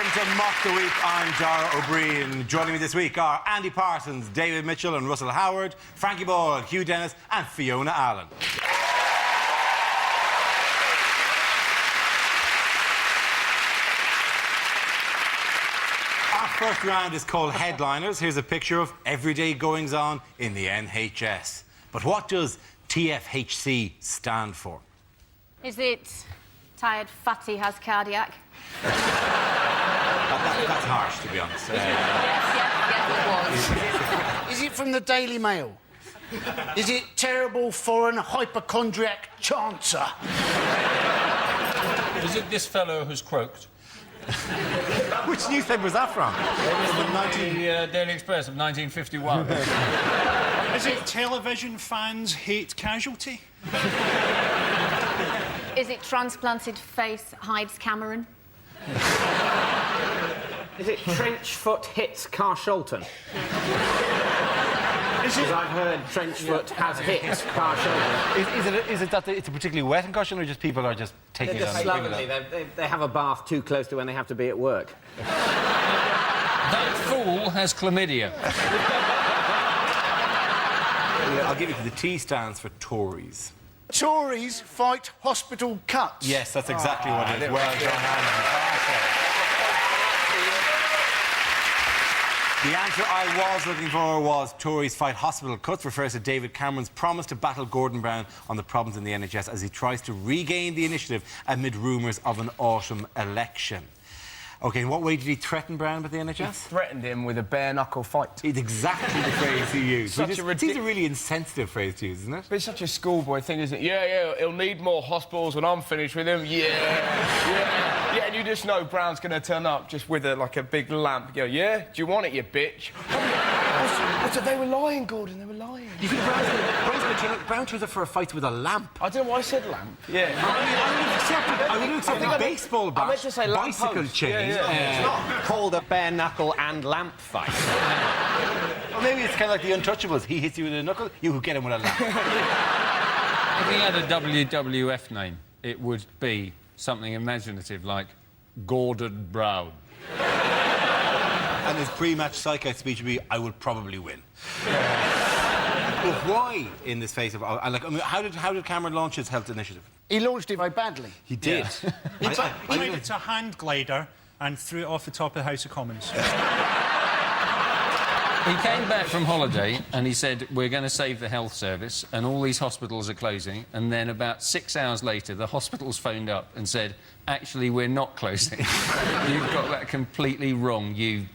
Welcome to Mock the Week. I'm Dara O'Brien. Joining me this week are Andy Parsons, David Mitchell and Russell Howard, Frankie Boyle, Hugh Dennis and Fiona Allen. Our first round is called Headliners. Here's a picture of everyday goings-on in the NHS. But what does TFHC stand for? Is it tired fatty has cardiac? That's harsh, to be honest. Yes, it was. Is it from the Daily Mail? Is it terrible foreign hypochondriac chancer? Is it this fellow who's croaked? Which newspaper was that from? The Daily Express of 1951. Is it television fans hate Casualty? Is it transplanted face hides Cameron? Is it Trenchfoot hits Carshalton? Is it... I've heard Trenchfoot has hit Carshalton. Is it that it's a particularly wet concussion, or just people are just taking They're it just on? slovenly. They have a bath too close to when they have to be at work. That fool has chlamydia. I'll give you the T stands for Tories. Tories fight hospital cuts. Yes, that's exactly what it is. Well done, Andy. The answer I was looking for was Tories fight hospital cuts, refers to David Cameron's promise to battle Gordon Brown on the problems in the NHS as he tries to regain the initiative amid rumours of an autumn election. OK, in what way did he threaten Brown with the NHS? Threatened him with a bare-knuckle fight. It's exactly the phrase he used. It's a really insensitive phrase to use, isn't it? But it's such a schoolboy thing, isn't it? Yeah, he'll need more hospitals when I'm finished with him. Yeah, and you just know Brown's going to turn up just with a big lamp. You go, yeah? Do you want it, you bitch? They were lying, Gordon, they were lying. You think Brown turns up for a fight with a lamp? I don't know why I said lamp. Yeah. I would accept a baseball bat, I meant to say lamp bicycle post. chain. It's not called a bare knuckle and lamp fight. Or maybe it's kind of like the Untouchables. He hits you with a knuckle, you get him with a lamp. If he had a WWF name, it would be something imaginative like Gordon Brown. And his pre-match psych-out speech would be, I will probably win. But why, in this face of... how did Cameron launch his health initiative? He launched it very badly. He did. He made it a hand glider and threw it off the top of the House of Commons. He came back from holiday and he said, we're going to save the health service and all these hospitals are closing. And then about 6 hours later, the hospitals phoned up and said, actually, we're not closing. You've got that completely wrong, you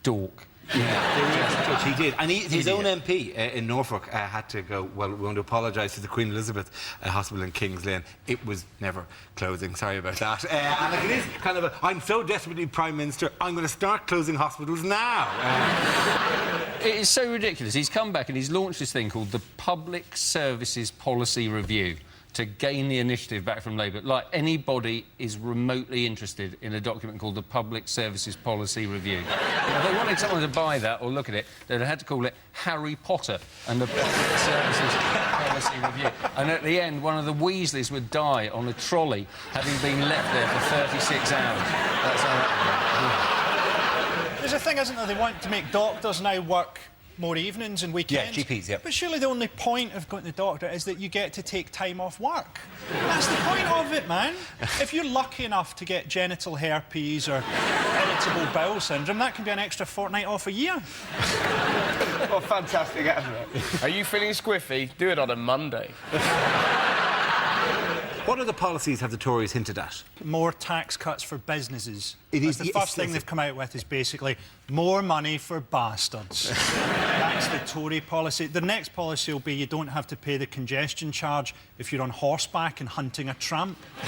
dork. Yeah, he did. And his own MP in Norfolk had to go, well, we want to apologise to the Queen Elizabeth Hospital in King's Lynn. It was never closing. Sorry about that. And it is kind of I'm so desperately Prime Minister, I'm going to start closing hospitals now. It is so ridiculous. He's come back and he's launched this thing called the Public Services Policy Review to gain the initiative back from Labour. Like anybody is remotely interested in a document called the Public Services Policy Review. If they wanted someone to buy that or look at it, they'd have had to call it Harry Potter and the Public Services Policy Review. And at the end, one of the Weasleys would die on a trolley, having been left there for 36 hours. That's how that... There's a thing, isn't there? They want to make doctors now work more evenings and weekends. Yeah, GPs, yeah. But surely the only point of going to the doctor is that you get to take time off work. That's the point of it, man. If you're lucky enough to get genital herpes or irritable bowel syndrome, that can be an extra fortnight off a year. What a fantastic advert. Are you feeling squiffy? Do it on a Monday. What other policies have the Tories hinted at? More tax cuts for businesses. It The first thing they've come out with is basically more money for bastards. That's the Tory policy. The next policy will be you don't have to pay the congestion charge if you're on horseback and hunting a tramp. You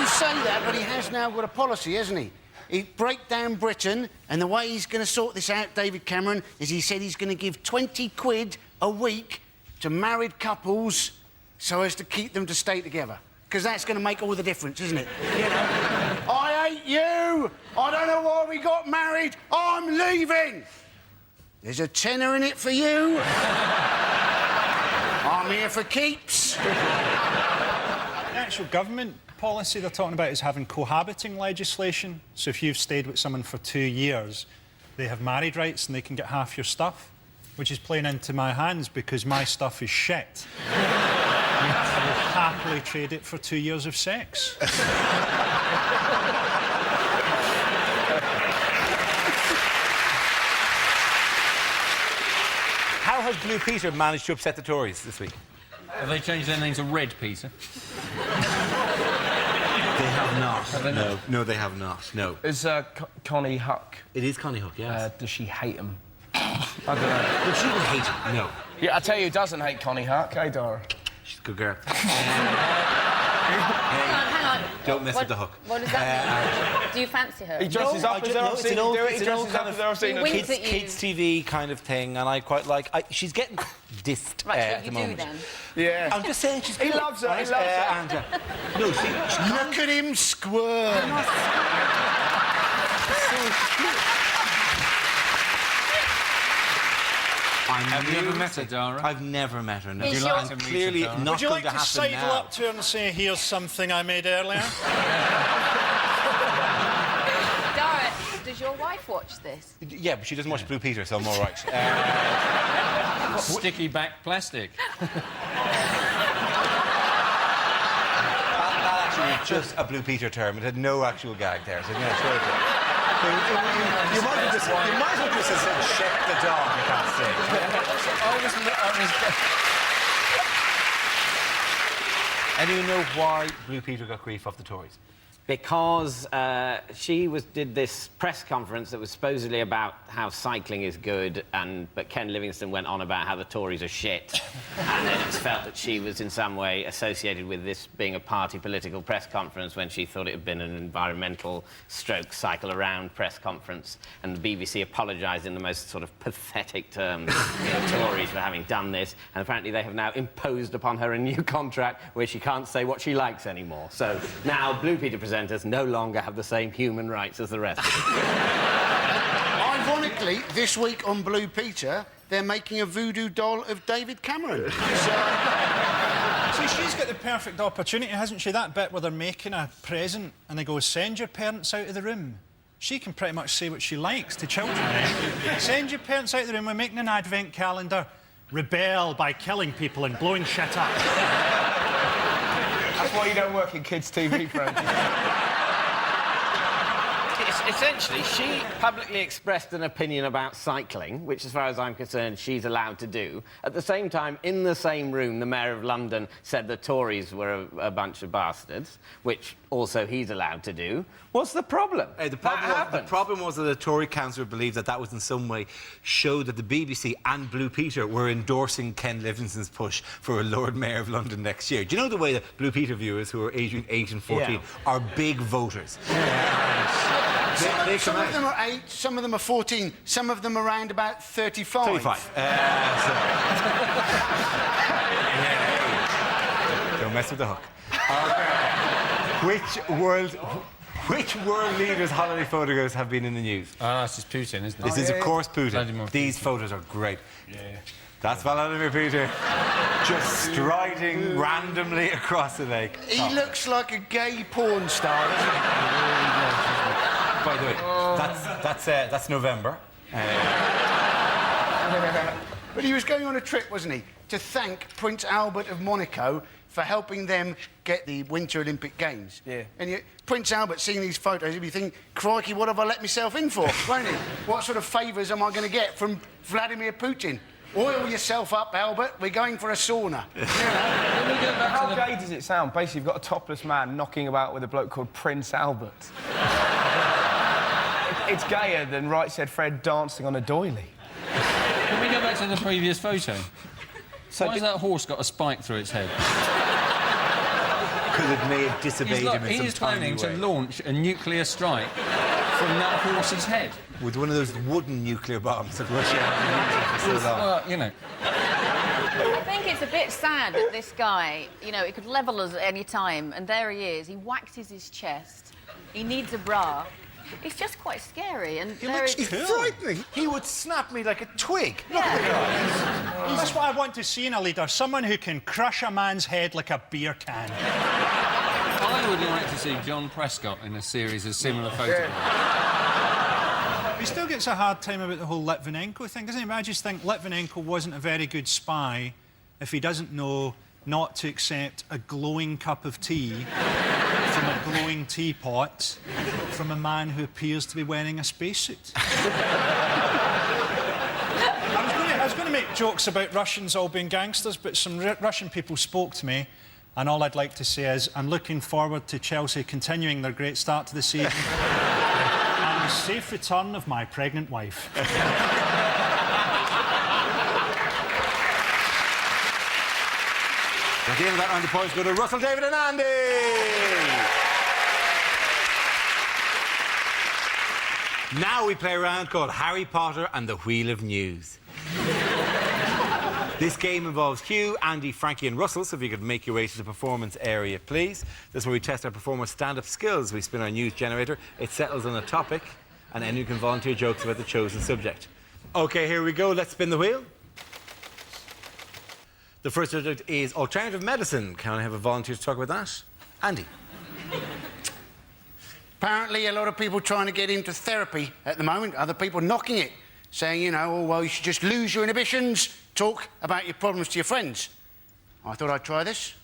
say that, but he has now got a policy, hasn't he? He'd break down Britain, and the way he's going to sort this out, David Cameron, is he said he's going to give 20 quid a week to married couples so as to keep them to stay together. Because that's going to make all the difference, isn't it? You know? I hate you! I don't know why we got married! I'm leaving! There's a tenner in it for you. I'm here for keeps. The actual government policy they're talking about is having cohabiting legislation. So if you've stayed with someone for 2 years, they have married rights and they can get half your stuff, which is playing into my hands because my stuff is shit. I will happily trade it for 2 years of sex. How has Blue Peter managed to upset the Tories this week? Have they changed their name to Red Peter? They have not. No, they have not. No. Is Connie Huck? It is Connie Hook, yes. Does she hate him? I don't know. But she would hate him. No. Yeah, I tell you who doesn't hate Connie Huck, hey, Dara? She's a good girl. Hang on. Don't mess with the hook. What does that mean? Do you fancy her? He dresses up as her. I've seen him do it. He dresses up as her. I've seen him. Winks at you. Kids TV kind of thing, and I quite like... she's getting dissed Right, at so the you moment. do then. Yeah. I'm just saying she's... He loves her, he loves her. And, no, she Look at him squirm. Have you ever met her, Dara? I've never met her, no. Is you like your- to meet Clearly her, Dara? not Would you going like to to happen sidle now. up to her and say, here's something I made earlier? Dara, does your wife watch this? Yeah, but she doesn't watch Blue Peter, so I'm all right. Sticky back plastic. That actually was just a Blue Peter term. It had no actual gag there. So, yeah, sure it did. So you might have just said, check the dog at that stage. Anyone know why Blue Peter got grief off the Tories? Because she did this press conference that was supposedly about how cycling is good, but Ken Livingstone went on about how the Tories are shit, and then it's felt that she was in some way associated with this being a party political press conference when she thought it had been an environmental stroke cycle around press conference, and the BBC apologised in the most sort of pathetic terms to the Tories for having done this, and apparently they have now imposed upon her a new contract where she can't say what she likes anymore. So now Blue Peter presenters no longer have the same human rights as the rest of us. Ironically, this week on Blue Peter, they're making a voodoo doll of David Cameron. See, she's got the perfect opportunity, hasn't she? That bit where they're making a present and they go, send your parents out of the room. She can pretty much say what she likes to children, eh? Send your parents out of the room, we're making an advent calendar. Rebel by killing people and blowing shit up. That's why you don't work in kids' TV, Frank. Essentially, she publicly expressed an opinion about cycling, which, as far as I'm concerned, she's allowed to do. At the same time, in the same room, the Mayor of London said the Tories were a bunch of bastards, which also he's allowed to do. What's the problem? The problem was that the Tory councillor believed that was in some way showed that the BBC and Blue Peter were endorsing Ken Livingstone's push for a Lord Mayor of London next year. Do you know the way that Blue Peter viewers, who are aged 8 and 14, are big voters? Some of them are 8, some of them are 14, some of them are around about 35. 35. Don't mess with the hook. Which world leaders' holiday photographs have been in the news? This is Putin, isn't it? This is, of course, Putin. Vladimir These photos are great. Yeah. That's Vladimir Putin, just striding randomly across the lake. He looks like a gay porn star, doesn't he? By the way, that's November. But he was going on a trip, wasn't he, to thank Prince Albert of Monaco for helping them get the Winter Olympic Games. Yeah. And Prince Albert, seeing these photos, he'd be thinking, crikey, what have I let myself in for, won't he? What sort of favours am I going to get from Vladimir Putin? Oil yourself up, Albert. We're going for a sauna. How gay does it sound? Basically, you've got a topless man knocking about with a bloke called Prince Albert. It's gayer than Right Said Fred dancing on a doily. Can we go back to the previous photo? Why has that horse got a spike through its head? Because it may have disobeyed him in He some is tiny planning way. to launch a nuclear strike from that horse's head. With one of those wooden nuclear bombs that Russia has been using for so long. Well, you know. I think it's a bit sad that this guy, you know, he could level us at any time, and there he is. He waxes his chest. He needs a bra. It's just quite scary, and He's frightening. He would snap me like a twig. Yeah. That's what I want to see in a leader. Someone who can crush a man's head like a beer can. I would like to see John Prescott in a series of similar photographs. He still gets a hard time about the whole Litvinenko thing, doesn't he? But I just think Litvinenko wasn't a very good spy if he doesn't know not to accept a glowing cup of tea from a glowing teapot from a man who appears to be wearing a spacesuit. I was going to make jokes about Russians all being gangsters, but some Russian people spoke to me, and all I'd like to say is I'm looking forward to Chelsea continuing their great start to the season and the safe return of my pregnant wife. At the end of that round, the points go to Russell, David and Andy. Now we play a round called Harry Potter and the Wheel of News. This game involves Hugh, Andy, Frankie and Russell, so if you could make your way to the performance area, please. This is where we test our performers' stand-up skills. We spin our news generator, it settles on a topic, and anyone can volunteer jokes about the chosen subject. OK, here we go. Let's spin the wheel. The first subject is alternative medicine. Can I have a volunteer to talk about that? Andy. Apparently, a lot of people trying to get into therapy at the moment. Other people knocking it, saying, you know, oh, well, you should just lose your inhibitions, talk about your problems to your friends. I thought I'd try this.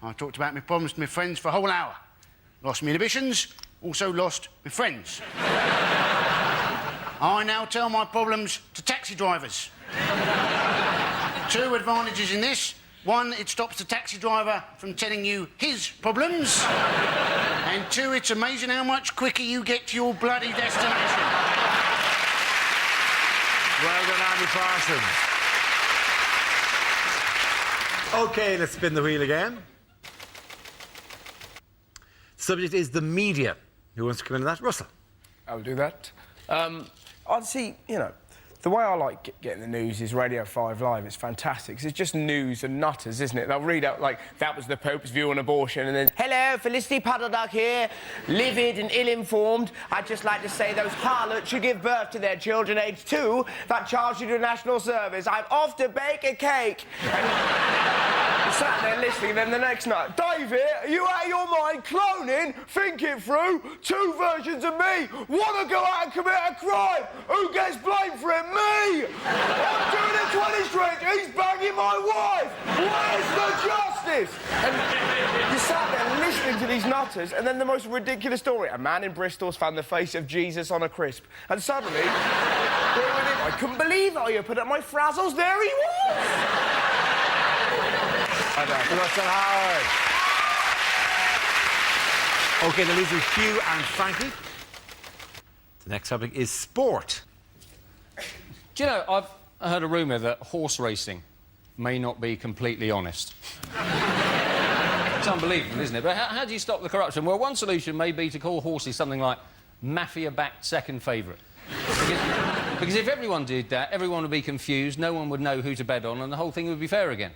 I talked about my problems to my friends for a whole hour. Lost my inhibitions, also lost my friends. I now tell my problems to taxi drivers. 2 advantages in this. 1, it stops the taxi driver from telling you his problems. And 2, it's amazing how much quicker you get to your bloody destination. Well done, Andy Parsons. OK, let's spin the wheel again. The subject is the media. Who wants to come into that? Russell. I'll do that. I'd see, you know, the way I like getting the news is Radio 5 Live. It's fantastic, 'cause it's just news and nutters, isn't it? They'll read out, like, that was the Pope's view on abortion, and then, hello, Felicity Puddleduck here, livid and ill-informed. I'd just like to say those harlots should give birth to their children aged 2 that charge you to national service. I'm off to bake a cake. And you sat there listening, and then the next night, David, are you out of your mind? Cloning? Think it through. 2 versions of me. Want to go out and commit a crime? Who gets blamed for it? Me! I'm doing a 20 stretch. He's banging my wife. Where's the justice? And you sat there listening to these nutters, and then the most ridiculous story. A man in Bristol's found the face of Jesus on a crisp. And suddenly, I couldn't believe it. I opened up my frazzles. There he was. Russell Howard. OK, the losers Hugh and Frankie. The next topic is sport. Do you know, I've heard a rumour that horse racing may not be completely honest. It's unbelievable, isn't it? But how do you stop the corruption? Well, one solution may be to call horses something like mafia-backed second favourite. Because if everyone did that, everyone would be confused, no one would know who to bet on, and the whole thing would be fair again.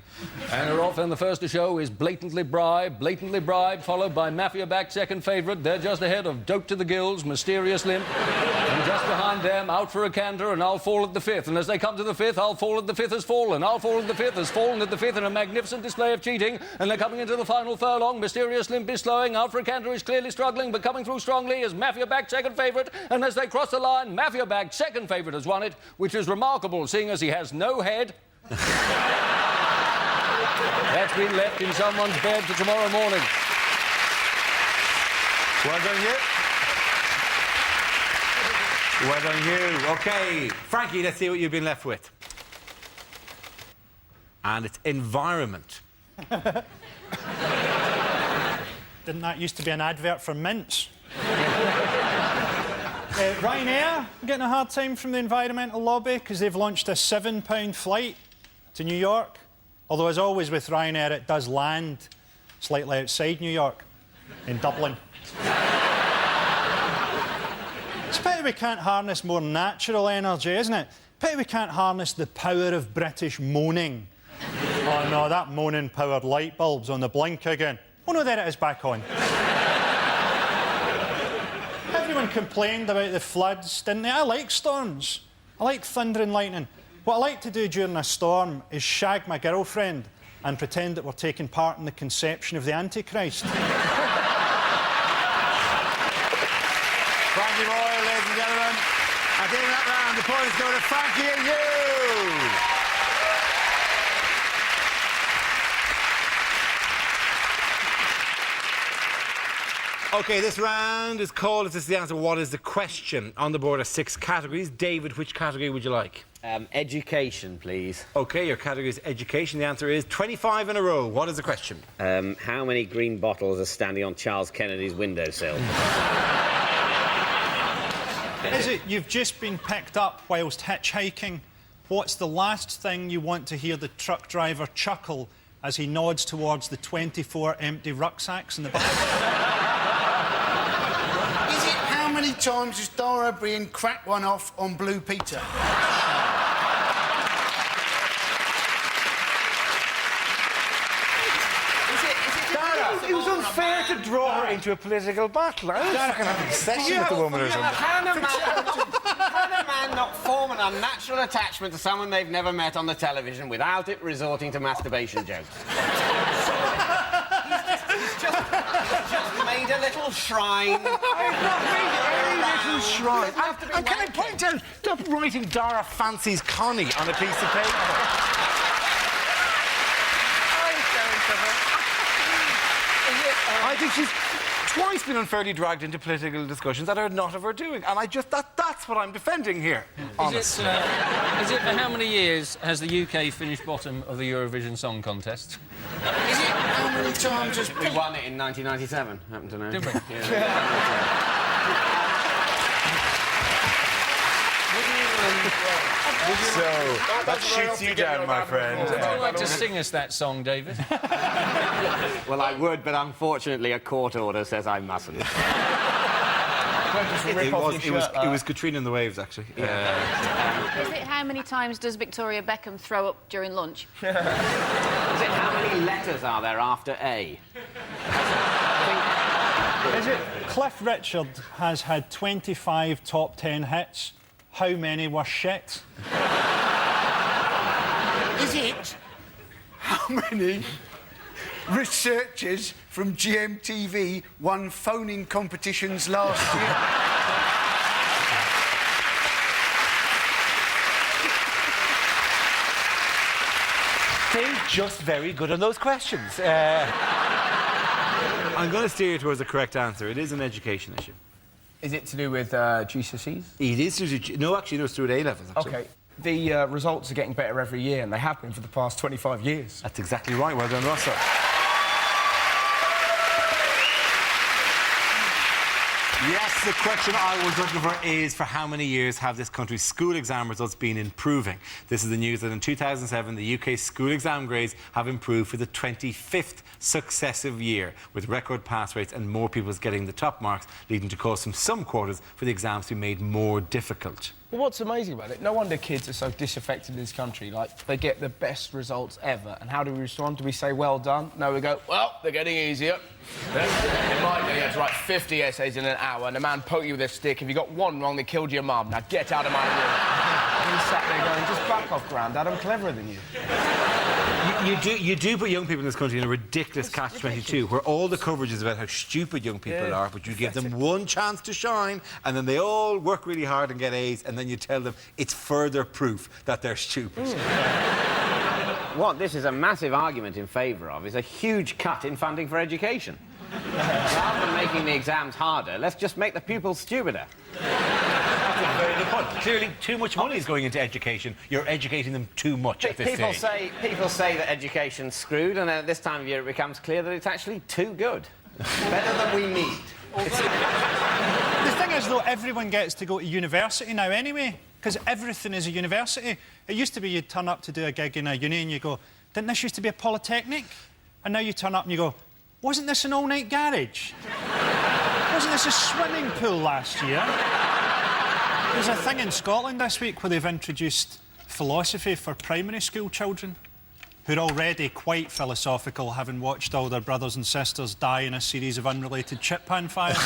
And they're off, and the first to show is blatantly bribe, followed by mafia-backed second favourite. They're just ahead of Dope to the Gills, Mysterious Limp, and just behind them, Out for a Canter, and I'll Fall at the Fifth. And as they come to the fifth, I'll Fall at the Fifth has fallen. I'll Fall at the Fifth has fallen at the fifth in a magnificent display of cheating, and they're coming into the final furlong. Mysterious Limp is slowing, Out for a Canter is clearly struggling, but coming through strongly is mafia-backed second favourite, and as they cross the line, mafia-backed second favourite has won it, which is remarkable, seeing as he has no head. That's been left in someone's bed for tomorrow morning. Well done, you. Well done, you. OK, Frankie, let's see what you've been left with. And it's environment. Didn't that used to be an advert for mints? Ryanair getting a hard time from the environmental lobby because they've launched a £7 flight to New York. Although, as always with Ryanair, it does land slightly outside New York, in Dublin. It's a pity we can't harness more natural energy, isn't it? Pity we can't harness the power of British moaning. Oh no, that moaning-powered light bulb's on the blink again. Oh no, there it is back on. Everyone complained about the floods, didn't they? I like storms. I like thunder and lightning. What I like to do during a storm is shag my girlfriend and pretend that we're taking part in the conception of the Antichrist. Frankie Boyle, ladies and gentlemen. At the end of that round, the points go to Frankie and you. OK, this round is called, is this the answer, what is the question? On the board are 6 categories. David, which category would you like? Education, please. OK, your category is education. The answer is 25 in a row. What is the question? How many green bottles are standing on Charles Kennedy's windowsill? Is it you've just been picked up whilst hitchhiking? What's the last thing you want to hear the truck driver chuckle as he nods towards the 24 empty rucksacks in the back? Is it how many times has Dara O'Brien cracked one off on Blue Peter? It was unfair to draw her into a political battle. I was not going to have a session with the woman or something. Can a man not form an unnatural attachment to someone they've never met on the television without it resorting to masturbation jokes? He's just made a little shrine. Little shrine. And can I point out, stop writing Dara fancies Connie on a piece of paper. I think she's twice been unfairly dragged into political discussions that are not of her doing. And that's what I'm defending here. Honest. Is it for how many years has the UK finished bottom of the Eurovision Song Contest? Is it how many times has... We won it in 1997, happen to know. Did we? So, that shoots you down, my friend. Would you like to sing us that song, David? Well, I would, but unfortunately a court order says I mustn't. It was Katrina and the Waves, actually. Is it how many times does Victoria Beckham throw up during lunch? Is it how many letters are there after A? Is it Cliff Richard has had 25 top 10 hits? How many were shit? Is it how many researchers from GMTV won phoning competitions last year? They're just very good on those questions. I'm going to steer you towards the correct answer. It is an education issue. Is it to do with GCSEs? It is to do... No, actually, no, it's through A-levels, actually. OK. The results are getting better every year, and they have been for the past 25 years. That's exactly right. Well done, Russell. Yes, the question I was looking for is for how many years have this country's school exam results been improving? This is the news that in 2007, the UK's school exam grades have improved for the 25th successive year, with record pass rates and more pupils getting the top marks, leading to calls from some quarters for the exams to be made more difficult. Well, what's amazing about it, no wonder kids are so disaffected in this country. Like, they get the best results ever. And how do we respond? Do we say, well done? No, we go, well, they're getting easier. In my day, you had to write 50 essays in an hour, and a man poked you with a stick. If you got one wrong, they killed your mum. Now get out of my room. And he sat there going, just back off, Grandad, I'm cleverer than you. You do put young people in this country in a ridiculous catch-22, where all the coverage is about how stupid young people are, but you give them one chance to shine, and then they all work really hard and get A's, and then you tell them it's further proof that they're stupid. What this is a massive argument in favour of is a huge cut in funding for education. Rather than making the exams harder, let's just make the pupils stupider. That's a very good point. Clearly, too much money is going into education. You're educating them too much at this stage. People say that education's screwed, and then at this time of year it becomes clear that it's actually too good. Better than we need. The thing is, though, everyone gets to go to university now anyway, because everything is a university. It used to be you'd turn up to do a gig in a uni and you go, didn't this used to be a polytechnic? And now you turn up and you go, wasn't this an all-night garage? Wasn't this a swimming pool last year? There's a thing in Scotland this week where they've introduced philosophy for primary school children who are already quite philosophical, having watched all their brothers and sisters die in a series of unrelated chip pan fires.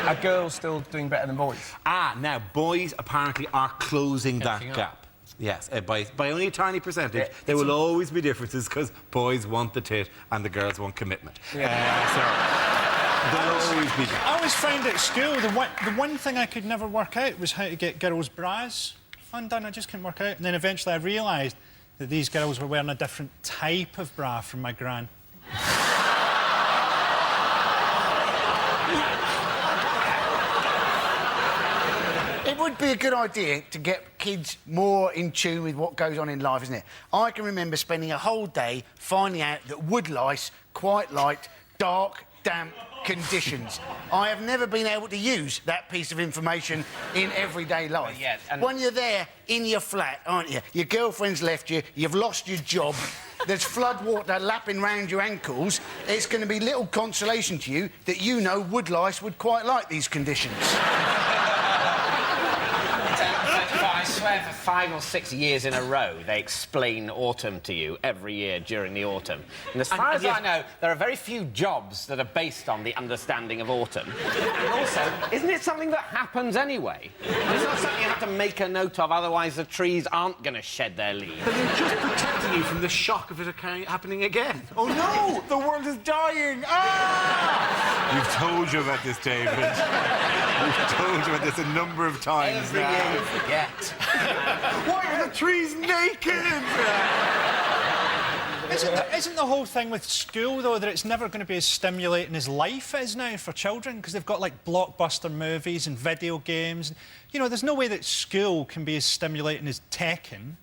Are girls still doing better than boys? Now, boys apparently are closing that gap. Yes, by only a tiny percentage. There will always be differences because boys want the tit and the girls want commitment. So there'll always be. I always find at school the one thing I could never work out was how to get girls' bras undone. I just couldn't work out. And then eventually I realised that these girls were wearing a different type of bra from my gran. It would be a good idea to get kids more in tune with what goes on in life, isn't it? I can remember spending a whole day finding out that woodlice quite liked dark, damp conditions. I have never been able to use that piece of information in everyday life. Yeah, and when you're there in your flat, aren't you? Your girlfriend's left you, you've lost your job, there's flood water lapping round your ankles. It's going to be little consolation to you that you know woodlice would quite like these conditions. I swear for 5 or 6 years in a row, they explain autumn to you every year during the autumn. And as far as I know, there are very few jobs that are based on the understanding of autumn. And also, isn't it something that happens anyway? It's not something you have to make a note of, otherwise the trees aren't going to shed their leaves. But they're just protecting you from the shock of it happening again. Oh no, the world is dying! Ah! We've told you about this, David. We've told you about this a number of times Every now. year you forget. Why are the trees naked? Isn't the whole thing with school, though, that it's never going to be as stimulating as life is now for children? Because they've got, like, blockbuster movies and video games. You know, there's no way that school can be as stimulating as Tekken.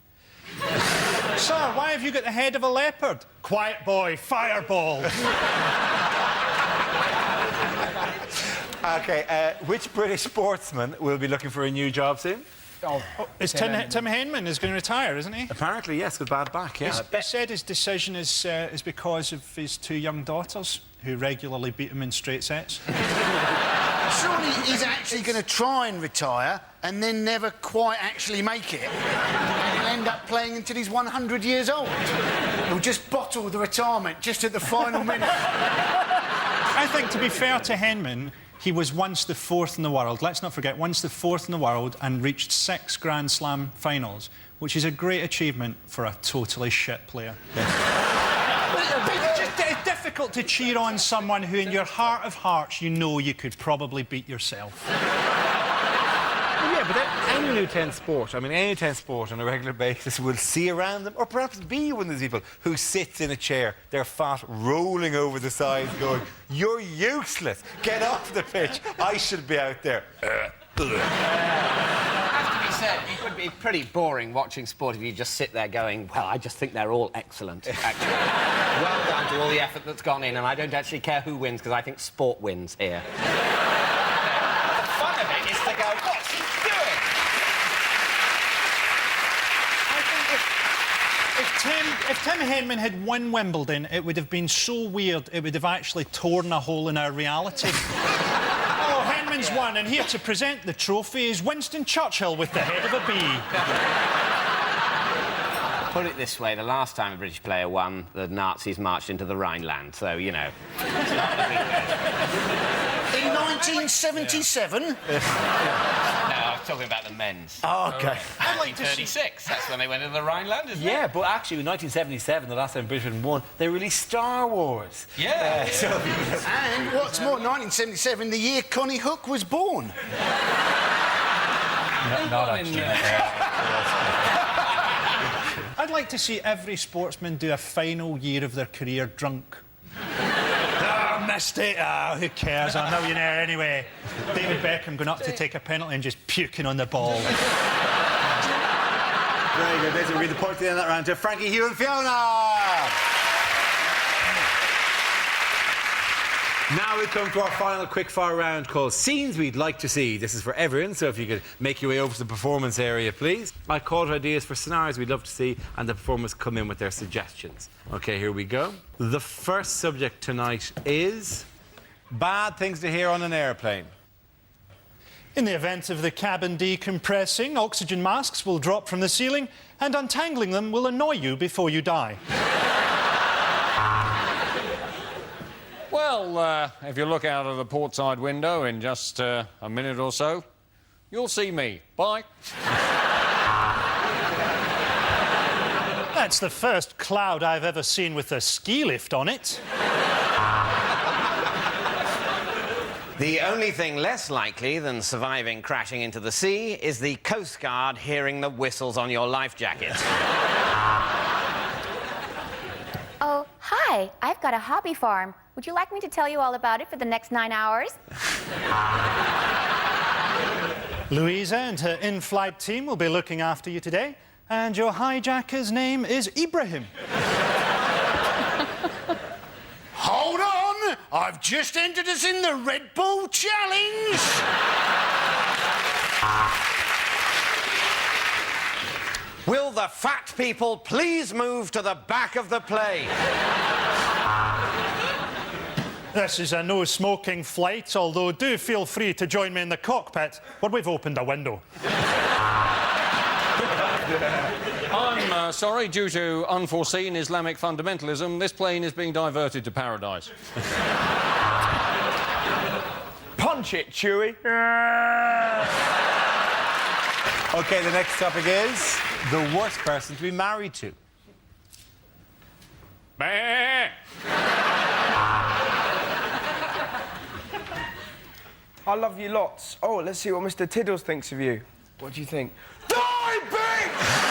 Sir, why have you got the head of a leopard? Quiet boy, fireball. OK, which British sportsman will be looking for a new job soon? Tim Henman is going to retire, isn't he? Apparently, yes, with bad back, yeah. He said his decision is because of his 2 young daughters, who regularly beat him in straight sets. Surely he's actually going to try and retire and then never quite actually make it. And he'll end up playing until he's 100 years old. He'll just bottle the retirement just at the final minute. I think, to be fair to Henman, he was once the 4th in the world. Let's not forget, once the 4th in the world and reached 6 Grand Slam finals, which is a great achievement for a totally shit player. It's difficult to cheer on someone who, in your heart of hearts, you know you could probably beat yourself. Yeah, but any new 10 sport, I mean, any 10 sport on a regular basis will see around them, or perhaps be one of these people who sits in a chair, their fat rolling over the sides, going, "You're useless. Get off the pitch. I should be out there." Has to be said, it would be pretty boring watching sport if you just sit there going, well, I just think they're all excellent, actually. Well done to all the effort that's gone in, and I don't actually care who wins, because I think sport wins here. The fun of it is to go, what's he doing? If Tim Henman had won Wimbledon, it would have been so weird, it would have actually torn a hole in our reality. Oh, Henman's won, and here to present the trophy is Winston Churchill with the head of a bee. Put it this way, the last time a British player won, the Nazis marched into the Rhineland, so, you know. In 1977? No, I was talking about the men's. Oh, OK. I'd like to see... 1936, that's when they went into the Rhineland, isn't it? Yeah, but actually, in 1977, the last time Britain won, they released Star Wars. Yeah. And what's more, 1977, the year Connie Hook was born. Not actually. I'd like to see every sportsman do a final year of their career drunk. Ah, missed it. Ah, who cares? I'm a millionaire anyway. David Beckham going up to take a penalty and just puking on the ball. Very good. Let's read the point at the end of that round to Frankie, Hugh and Fiona. Now we come to our final quickfire round called Scenes We'd Like to See. This is for everyone, so if you could make your way over to the performance area, please. I called ideas for scenarios we'd love to see, and the performers come in with their suggestions. OK, here we go. The first subject tonight is bad things to hear on an airplane. In the event of the cabin decompressing, oxygen masks will drop from the ceiling, and untangling them will annoy you before you die. Well, if you look out of the portside window in just a minute or so, you'll see me. Bye. That's the first cloud I've ever seen with a ski lift on it. The only thing less likely than surviving crashing into the sea is the Coast Guard hearing the whistles on your life jacket. Oh, hi. I've got a hobby farm. Would you like me to tell you all about it for the next 9 hours? Louisa and her in-flight team will be looking after you today, and your hijacker's name is Ibrahim. Hold on! I've just entered us in the Red Bull Challenge! Will the fat people please move to the back of the plane? This is a no-smoking flight, although do feel free to join me in the cockpit where we've opened a window. I'm sorry, due to unforeseen Islamic fundamentalism, this plane is being diverted to paradise. Punch it, Chewie. OK, the next topic is the worst person to be married to. I love you lots. Oh, let's see what Mr. Tiddles thinks of you. What do you think? Die, bitch!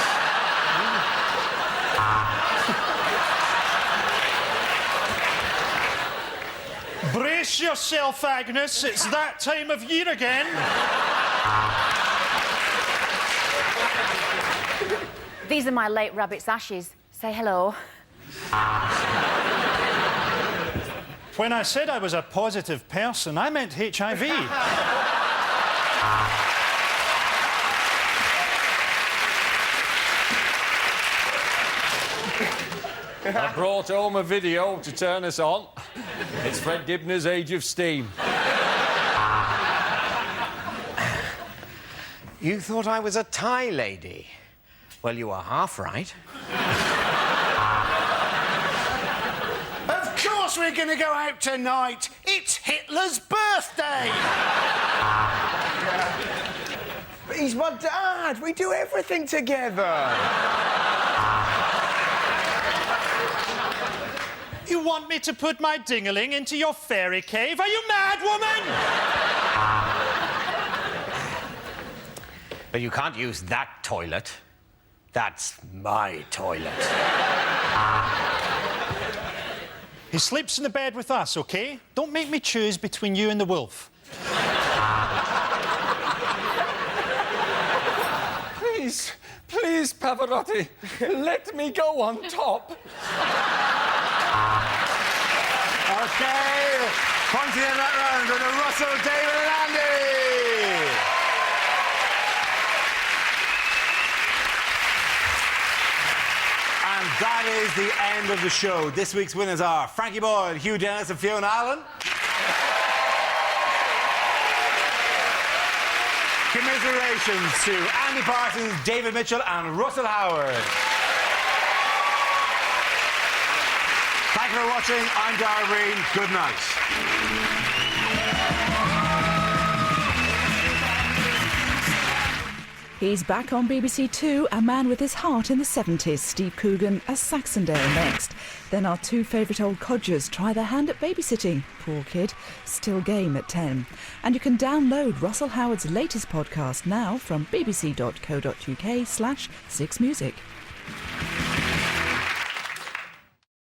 Brace yourself, Agnes. It's that time of year again. These are my late rabbit's ashes. Say hello. When I said I was a positive person, I meant HIV. I brought home a video to turn us on. It's Fred Dibner's Age of Steam. You thought I was a Thai lady? Well, you are half right. Of course we're going to go out tonight. It's Hitler's birthday. But he's my dad. We do everything together. You want me to put my dingaling into your fairy cave? Are you mad, woman? But you can't use that toilet. That's my toilet. He sleeps in the bed with us, OK? Don't make me choose between you and the wolf. Please, please, Pavarotti, let me go on top. OK, punching in that round with Russell, David and Andy. And that is the end of the show. This week's winners are Frankie Boyle, Hugh Dennis and Fiona Allen. Commiserations to Andy Parsons, David Mitchell and Russell Howard. Thank you for watching. I'm Dara Breen. Good night. He's back on BBC Two, A Man with His Heart in the 70s. Steve Coogan as Saxondale next. Then our two favourite old codgers try their hand at babysitting. Poor kid. Still game at 10. And you can download Russell Howard's latest podcast now from bbc.co.uk/6music.